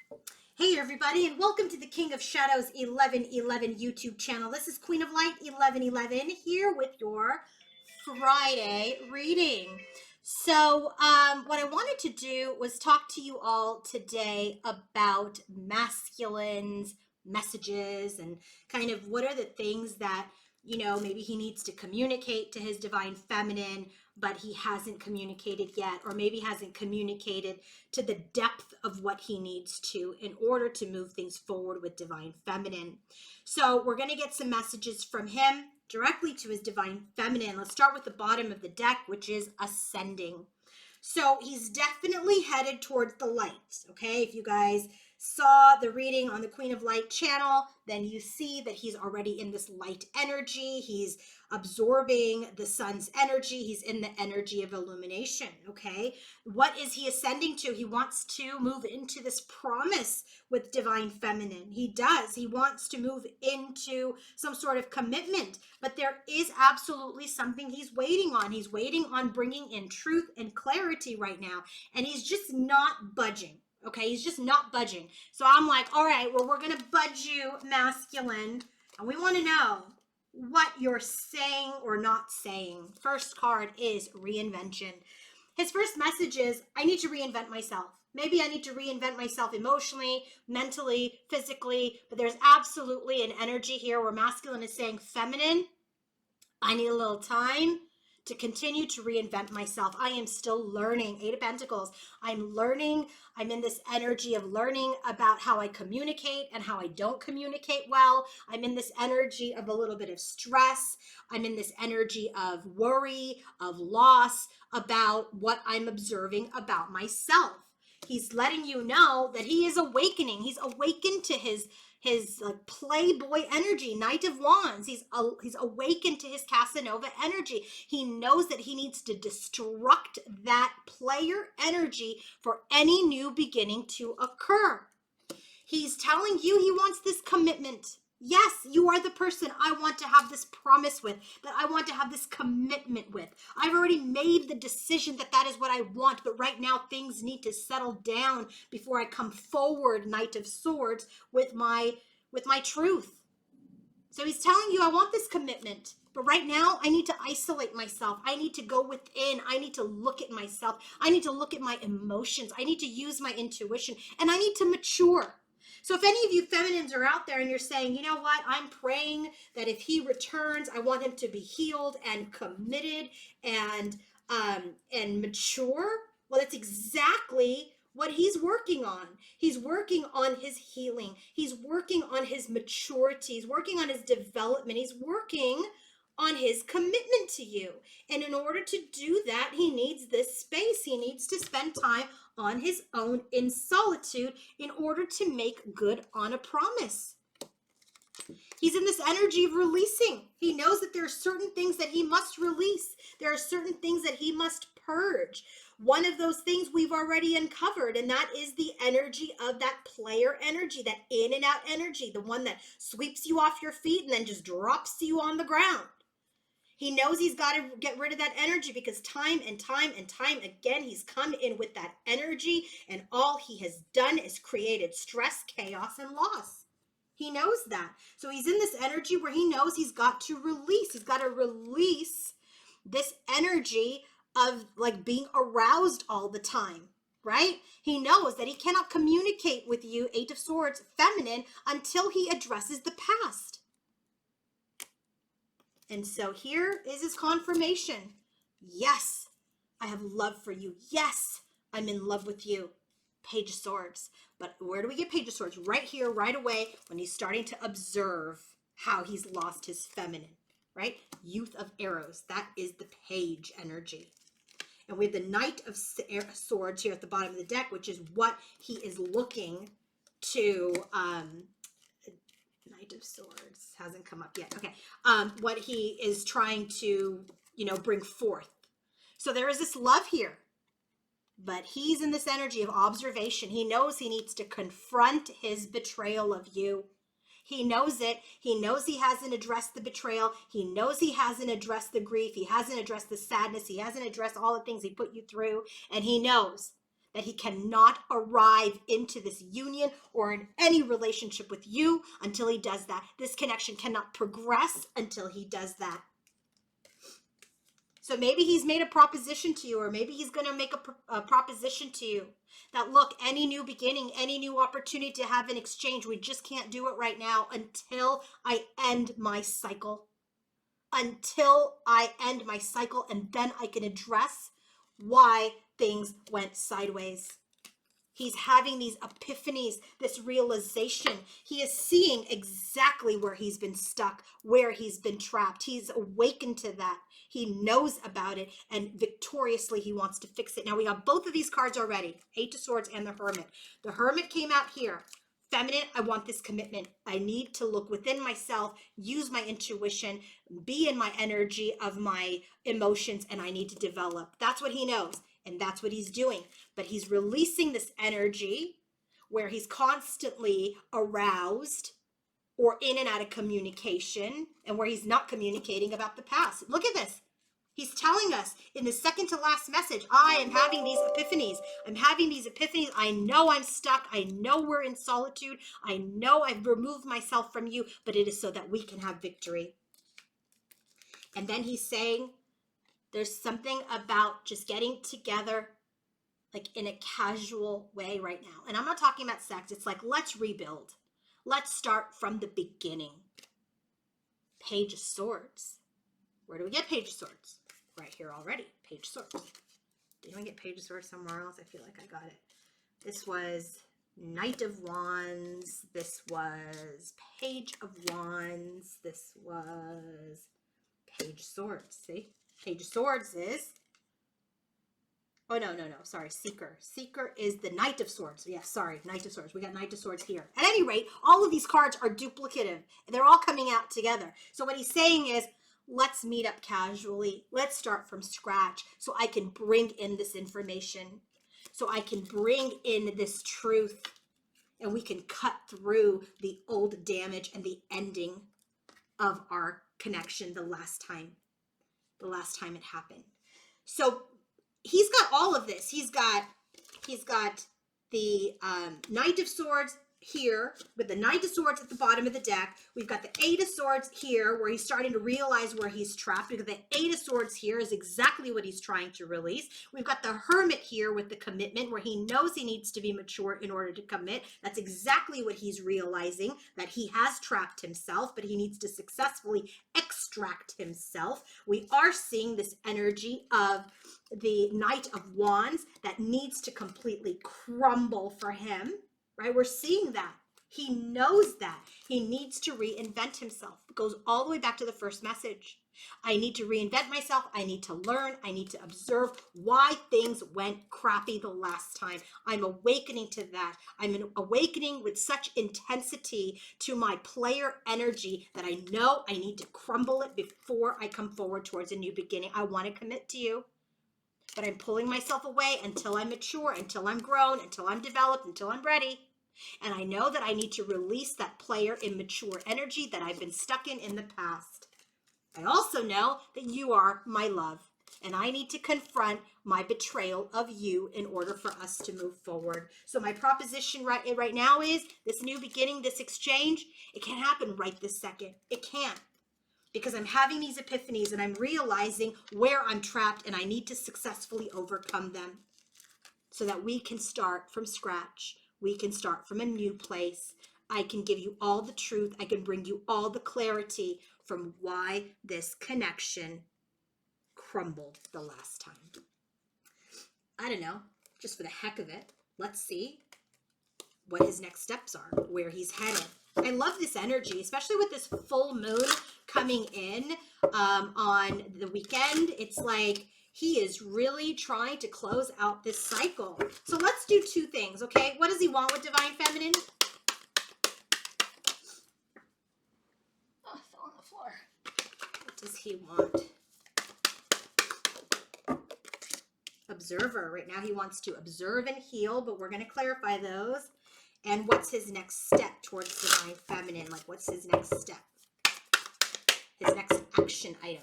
Hey everybody, and welcome to the King of Shadows 1111 YouTube channel. This is Queen of Light 1111 here with your Friday reading. So, what I wanted to do was talk to you all today about masculines, messages, and kind of what are the things that, maybe he needs to communicate to his divine feminine, but he hasn't communicated yet, or maybe hasn't communicated to the depth of what he needs to in order to move things forward with divine feminine. So, we're going to get some messages from him directly to his divine feminine. Let's start with the bottom of the deck, which is ascending. So he's definitely headed towards the light. Okay, if you guys saw the reading on the Queen of Light channel, then you see that he's already in this light energy. He's absorbing the sun's energy. He's in the energy of illumination. Okay, what is he ascending to? He wants to move into this promise with divine feminine. He does. He wants to move into some sort of commitment, but there is absolutely something he's waiting on. He's waiting on bringing in truth and clarity right now, and he's just not budging. Okay, he's just not budging. So I'm like, all right, well, we're going to budge you, masculine, and we want to know what you're saying or not saying. First card is reinvention. His first message is, I need to reinvent myself. Maybe I need to reinvent myself emotionally, mentally, physically, but there's absolutely an energy here where masculine is saying, feminine, I need a little time to continue to reinvent myself. I am still learning. Eight of Pentacles. I'm learning. I'm in this energy of learning about how I communicate and how I don't communicate well. I'm in this energy of a little bit of stress. I'm in this energy of worry, of loss about what I'm observing about myself. He's letting you know that he is awakening. He's awakened to his like playboy energy, Knight of Wands. He's awakened to his Casanova energy. He knows that he needs to destruct that player energy for any new beginning to occur. He's telling you he wants this commitment. Yes, you are the person I want to have this promise with, that I want to have this commitment with. I've already made the decision that that is what I want, but right now things need to settle down before I come forward, Knight of Swords, with my truth. So he's telling you, I want this commitment, but right now I need to isolate myself. I need to go within. I need to look at myself. I need to look at my emotions. I need to use my intuition, and I need to mature. So if any of you feminines are out there and you're saying, you know what, I'm praying that if he returns, I want him to be healed and committed and mature. Well, that's exactly what he's working on. He's working on his healing. He's working on his maturity. He's working on his development. He's working on his commitment to you. And in order to do that, he needs this space. He needs to spend time on his own in solitude in order to make good on a promise. He's in this energy of releasing. He knows that there are certain things that he must release. There are certain things that he must purge. One of those things we've already uncovered, and that is the energy of that player energy, that in and out energy, the one that sweeps you off your feet and then just drops you on the ground. He knows he's got to get rid of that energy because time and time and time again, he's come in with that energy, and all he has done is created stress, chaos, and loss. He knows that. So he's in this energy where he knows he's got to release. He's got to release this energy of like being aroused all the time, right? He knows that he cannot communicate with you, Eight of Swords, feminine, until he addresses the past. And so here is his confirmation. Yes, I have love for you. Yes, I'm in love with you. Page of Swords. But where do we get Page of Swords? Right here, right away, when he's starting to observe how he's lost his feminine, right? Youth of Arrows. That is the Page energy. And we have the Knight of Swords here at the bottom of the deck, which is what he is looking to... Knight of Swords hasn't come up yet. Okay. What he is trying to, bring forth. So there is this love here, but he's in this energy of observation. He knows he needs to confront his betrayal of you. He knows it. He knows he hasn't addressed the betrayal. He knows he hasn't addressed the grief. He hasn't addressed the sadness. He hasn't addressed all the things he put you through. And he knows that he cannot arrive into this union or in any relationship with you until he does that. This connection cannot progress until he does that. So maybe he's made a proposition to you, or maybe he's going to make a proposition to you that, look, any new beginning, any new opportunity to have an exchange, we just can't do it right now until I end my cycle. Until I end my cycle, and then I can address why things went sideways. He's having these epiphanies, this realization. He is seeing exactly where he's been stuck, where he's been trapped. He's awakened to that. He knows about it, and victoriously he wants to fix it. Now we have both of these cards already, Eight of Swords and the Hermit. The Hermit came out here. Feminine, I want this commitment. I need to look within myself, use my intuition, be in my energy of my emotions, and I need to develop. That's what he knows, and that's what he's doing. But he's releasing this energy where he's constantly aroused or in and out of communication, and where he's not communicating about the past. Look at this. He's telling us in the second to last message, I am having these epiphanies. I'm having these epiphanies. I know I'm stuck. I know we're in solitude. I know I've removed myself from you, but it is so that we can have victory. And then he's saying there's something about just getting together like in a casual way right now. And I'm not talking about sex. It's like, let's rebuild. Let's start from the beginning. Page of Swords. Where do we get Page of Swords? Right here already. Page of Swords. Did anyone get Page of Swords somewhere else? I feel like I got it. This was Knight of Wands. This was Page of Wands. This was Page of Swords. See? Page of Swords is... Oh, no. Sorry, Seeker. Seeker is the Knight of Swords. Yeah, sorry, Knight of Swords. We got Knight of Swords here. At any rate, all of these cards are duplicative. They're all coming out together. So what he's saying is, let's meet up casually. Let's start from scratch so I can bring in this information, so I can bring in this truth, and we can cut through the old damage and the ending of our connection the last time it happened. So he's got all of this. He's got the Knight of Swords here with the Knight of Swords at the bottom of the deck. We've got the Eight of Swords here where he's starting to realize where he's trapped. We've got the Eight of Swords here is exactly what he's trying to release. We've got the Hermit here with the commitment where he knows he needs to be mature in order to commit. That's exactly what he's realizing, that he has trapped himself, but he needs to successfully extract himself. We are seeing this energy of the Knight of Wands that needs to completely crumble for him. Right? We're seeing that. He knows that. He needs to reinvent himself. It goes all the way back to the first message. I need to reinvent myself. I need to learn. I need to observe why things went crappy the last time. I'm awakening to that. I'm awakening with such intensity to my player energy that I know I need to crumble it before I come forward towards a new beginning. I want to commit to you, but I'm pulling myself away until I'm mature, until I'm grown, until I'm developed, until I'm ready. And I know that I need to release that player immature energy that I've been stuck in the past. I also know that you are my love, and I need to confront my betrayal of you in order for us to move forward. So my proposition right now is this new beginning, this exchange, it can't happen right this second. It can't. Because I'm having these epiphanies and I'm realizing where I'm trapped and I need to successfully overcome them so that we can start from scratch. We can start from a new place. I can give you all the truth. I can bring you all the clarity from why this connection crumbled the last time. I don't know, just for the heck of it, let's see what his next steps are, where he's headed. I love this energy, especially with this full moon coming in on the weekend. It's like he is really trying to close out this cycle. So let's do two things, okay? What does he want with Divine Feminine? Oh, I fell on the floor. What does he want? Observer. Right now he wants to observe and heal, but we're going to clarify those. And what's his next step towards Divine Feminine? Like, what's his next step? His next action item.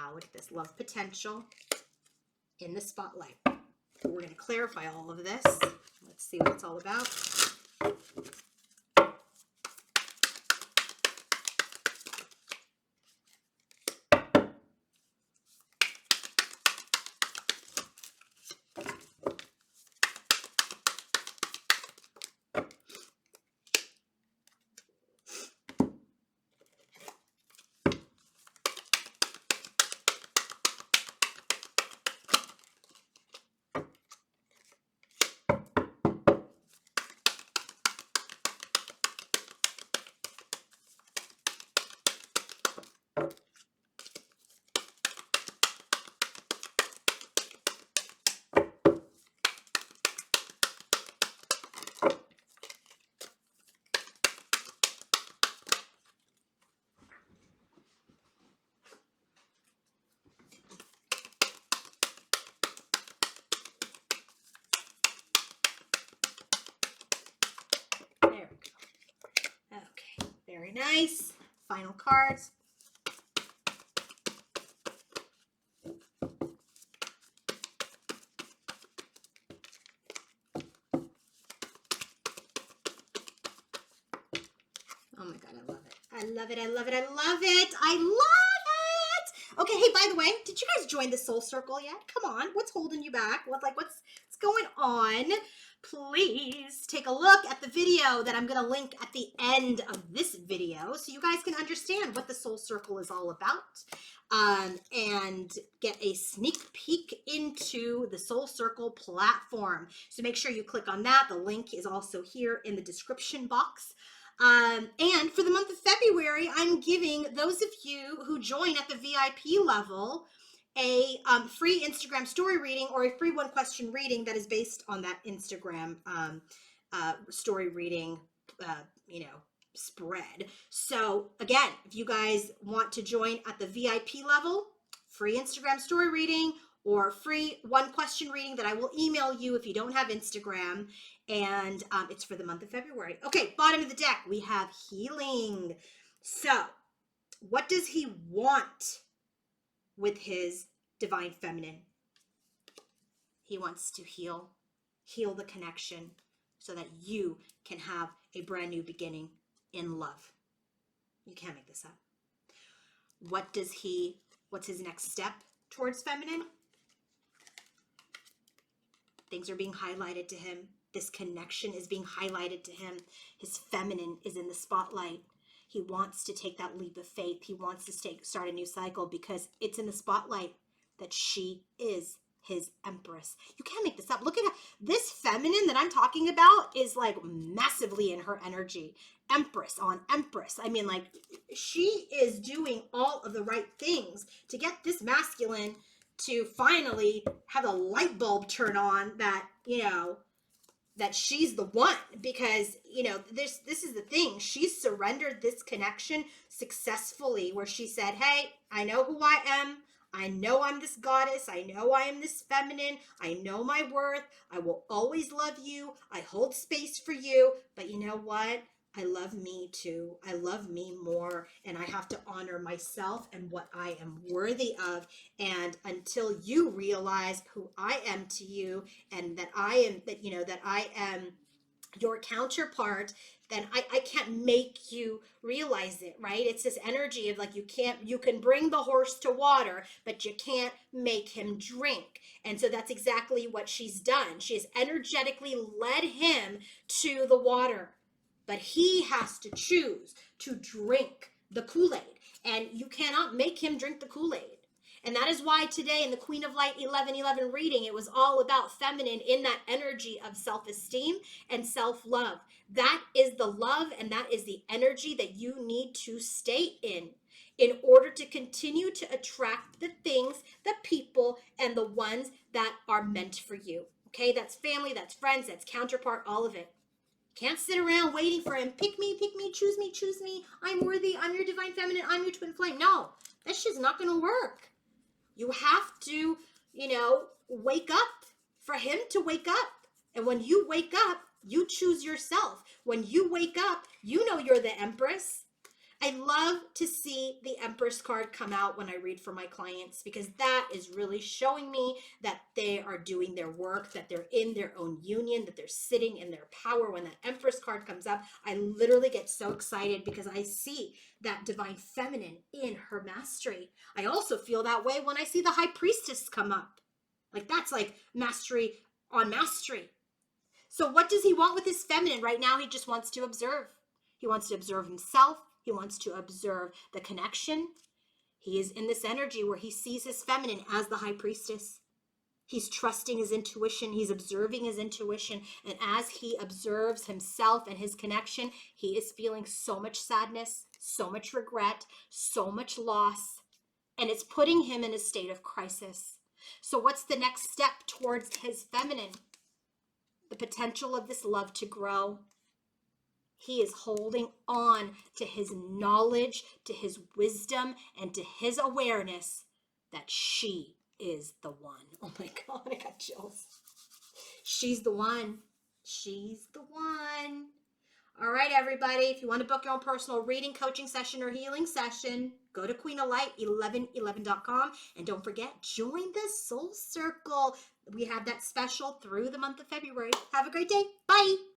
Wow, look at this. Love potential in the spotlight. We're going to clarify all of this. Let's see what it's all about. There we go. Okay, very nice. Final cards. Oh my God, I love it. I love it. I love it. I love it. I love it. Okay, hey, by the way, did you guys join the Soul Circle yet? Come on. What's holding you back? What's going on? Please take a look at the video that I'm going to link at the end of this video so you guys can understand what the Soul Circle is all about, and get a sneak peek into the Soul Circle platform. So make sure you click on that. The link is also here in the description box. And for the month of February, I'm giving those of you who join at the VIP level a free Instagram story reading, or a free 1-question reading that is based on that Instagram story reading, spread. So again, if you guys want to join at the VIP level, free Instagram story reading or free 1-question reading that I will email you if you don't have Instagram. And it's for the month of February. Okay, bottom of the deck, we have healing. So what does he want with his divine feminine? He wants to heal the connection so that you can have a brand new beginning in love. You can't make this up. What's his next step towards feminine? Things are being highlighted to him. This connection is being highlighted to him. His feminine is in the spotlight. He wants to take that leap of faith. He wants to start a new cycle because it's in the spotlight that she is his Empress. You can't make this up. Look at her. This feminine that I'm talking about is like massively in her energy. Empress on Empress. I mean, like, she is doing all of the right things to get this masculine to finally have a light bulb turn on that she's the one, because this is the thing. She surrendered this connection successfully, where she said, hey, I know who I am. I know I'm this goddess. I know I am this feminine. I know my worth. I will always love you. I hold space for you. But you know what? I love me too. I love me more, and I have to honor myself and what I am worthy of. And until you realize who I am to you, and that I am your counterpart, then I can't make you realize it, right? It's this energy of like, you can bring the horse to water, but you can't make him drink. And so that's exactly what she's done. She has energetically led him to the water. But he has to choose to drink the Kool-Aid. And you cannot make him drink the Kool-Aid. And that is why today in the Queen of Light 1111 reading, it was all about feminine in that energy of self-esteem and self-love. That is the love, and that is the energy that you need to stay in order to continue to attract the things, the people, and the ones that are meant for you. Okay, that's family, that's friends, that's counterpart, all of it. Can't sit around waiting for him. Pick me, choose me, choose me. I'm worthy. I'm your divine feminine. I'm your twin flame. No, that shit's not going to work. You have to, wake up for him to wake up. And when you wake up, you choose yourself. When you wake up, you know you're the Empress. I love to see the Empress card come out when I read for my clients, because that is really showing me that they are doing their work, that they're in their own union, that they're sitting in their power. When that Empress card comes up, I literally get so excited because I see that divine feminine in her mastery. I also feel that way when I see the High Priestess come up. Like, that's like mastery on mastery. So what does he want with his feminine? Right now, he just wants to observe. He wants to observe himself. He wants to observe the connection. He is in this energy where he sees his feminine as the High Priestess. He's trusting his intuition. He's observing his intuition. And as he observes himself and his connection, he is feeling so much sadness, so much regret, so much loss. And it's putting him in a state of crisis. So what's the next step towards his feminine? The potential of this love to grow. He is holding on to his knowledge, to his wisdom, and to his awareness that she is the one. Oh my God, I got chills. She's the one. She's the one. All right, everybody. If you want to book your own personal reading, coaching session, or healing session, go to queenoflight1111.com. And don't forget, join the Soul Circle. We have that special through the month of February. Have a great day. Bye.